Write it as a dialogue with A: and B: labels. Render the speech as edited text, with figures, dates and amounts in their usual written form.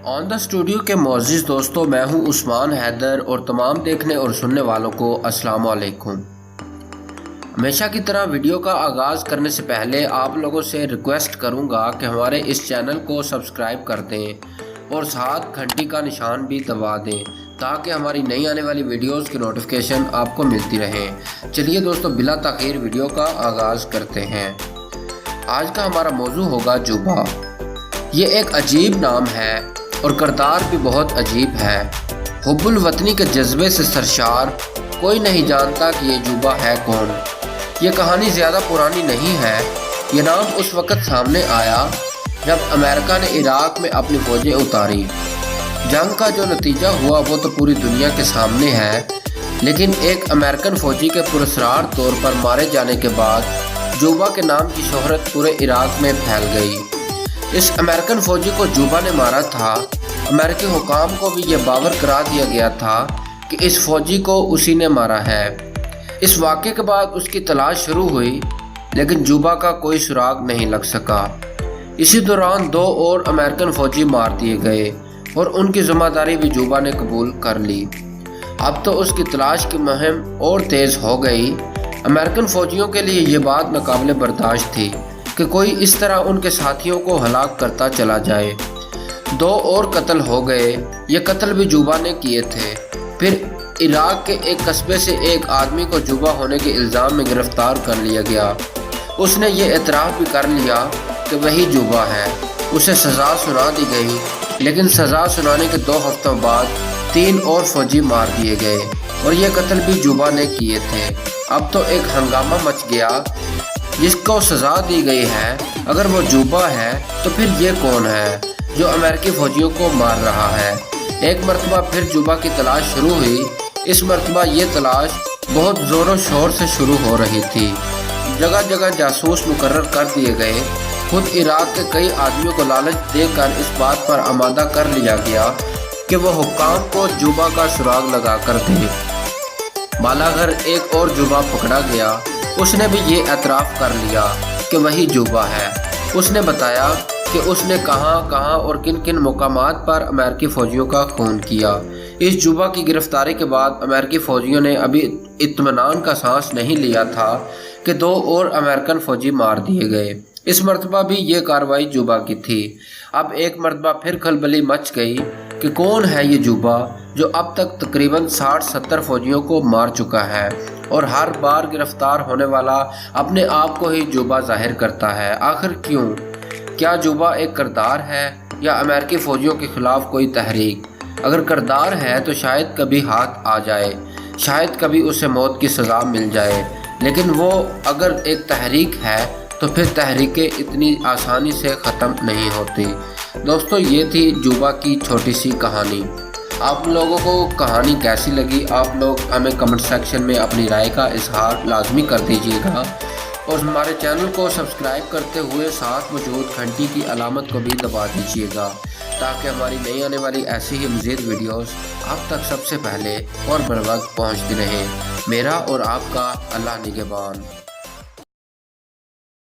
A: On the studio के मोअज़्ज़िज़ दोस्तों, मैं हूं उस्मान हैदर और तमाम देखने और सुनने वालों को अस्सलाम वालेकुम। हमेशा की तरह वीडियो का आगाज़ करने से पहले आप लोगों से रिक्वेस्ट करूंगा कि हमारे इस चैनल को सब्सक्राइब कर दें और साथ घंटी का निशान भी दबा दें ताकि हमारी नई आने वाली वीडियोस की नोटिफिकेशन आपको मिलती रहे। चलिए दोस्तों, बिला ताख़ीर वीडियो का आगाज़ करते हैं। आज का हमारा मौजू होगा जुबा। ये एक अजीब नाम है और किरदार भी बहुत अजीब है। हुब्बुल वतनी के जज्बे से सरशार, कोई नहीं जानता कि ये जुबा है कौन। ये कहानी ज़्यादा पुरानी नहीं है। ये नाम उस वक़्त सामने आया जब अमेरिका ने इराक में अपनी फ़ौजें उतारी। जंग का जो नतीजा हुआ वो तो पूरी दुनिया के सामने है, लेकिन एक अमेरिकन फ़ौजी के पुरस्कार तौर पर मारे जाने के बाद जुबा के नाम की शोहरत पूरे इराक में फैल गई। इस अमेरिकन फ़ौजी को जुबा ने मारा था। अमेरिकी हुकाम को भी ये बावर करा दिया गया था कि इस फ़ौजी को उसी ने मारा है। इस वाक़े के बाद उसकी तलाश शुरू हुई, लेकिन जुबा का कोई सुराग नहीं लग सका। इसी दौरान 2 और अमेरिकन फ़ौजी मार दिए गए और उनकी ज़िम्मेदारी भी जुबा ने कबूल कर ली। अब तो उसकी तलाश की मुहिम और तेज़ हो गई। अमेरिकन फ़ौजियों के लिए ये बात नाकाबिले बर्दाश्त थी कि कोई इस तरह उनके साथियों को हलाक करता चला जाए। 2 और कत्ल हो गए। ये कत्ल भी जुबा ने किए थे। फिर इराक के एक कस्बे से एक आदमी को जुबा होने के इल्ज़ाम में गिरफ़्तार कर लिया गया। उसने ये एतराफ़ भी कर लिया कि वही जुबा है। उसे सज़ा सुना दी गई, लेकिन सज़ा सुनाने के 2 हफ्तों बाद 3 और फ़ौजी मार दिए गए और ये कत्ल भी जुबा ने किए थे। अब तो एक हंगामा मच गया। जिसको सज़ा दी गई है, अगर वो जुबा है तो फिर ये कौन है जो अमेरिकी फ़ौजियों को मार रहा है। एक मरतबा फिर जुबा की तलाश शुरू हुई। इस मरतबा ये तलाश बहुत ज़ोरों शोर से शुरू हो रही थी। जगह जगह जासूस मुकर्रर कर दिए गए। खुद इराक के कई आदमियों को लालच देकर इस बात पर आमादा कर लिया गया कि वो हुक्काम को जुबा का सुराग लगा कर दें। बालाघर एक और जुबा पकड़ा गया। उसने भी ये एतराफ़ कर लिया कि वही जुबा है। उसने बताया कि उसने कहां और किन किन मुकामात पर अमेरिकी फ़ौजियों का खून किया। इस जुबा की गिरफ़्तारी के बाद अमेरिकी फ़ौजियों ने अभी इत्मीनान का सांस नहीं लिया था कि 2 और अमेरिकन फ़ौजी मार दिए गए। इस मरतबा भी ये कार्रवाई जुबा की थी। अब एक मरतबा फिर खलबली मच गई कि कौन है ये जुबा जो अब तक तकरीबन 60-70 फ़ौजियों को मार चुका है और हर बार गिरफ़्तार होने वाला अपने आप को ही जुबा जाहिर करता है। आखिर क्यों? क्या जुबा एक किरदार है या अमेरिकी फ़ौजियों के ख़िलाफ़ कोई तहरीक? अगर किरदार है तो शायद कभी हाथ आ जाए, शायद कभी उसे मौत की सज़ा मिल जाए, लेकिन वो अगर एक तहरीक है तो फिर तहरीकें इतनी आसानी से ख़त्म नहीं होती। दोस्तों, ये थी जुबा की छोटी सी कहानी। आप लोगों को कहानी कैसी लगी? आप लोग हमें कमेंट सेक्शन में अपनी राय का इजहार लाजमी कर दीजिएगा और हमारे चैनल को सब्सक्राइब करते हुए साथ मौजूद घंटी की अलामत को भी दबा दीजिएगा ताकि हमारी नई आने वाली ऐसी ही मज़ीद वीडियोस आप तक सबसे पहले और बर वक्त पहुँचती रहें। मेरा और आपका अल्लाह निगहबान।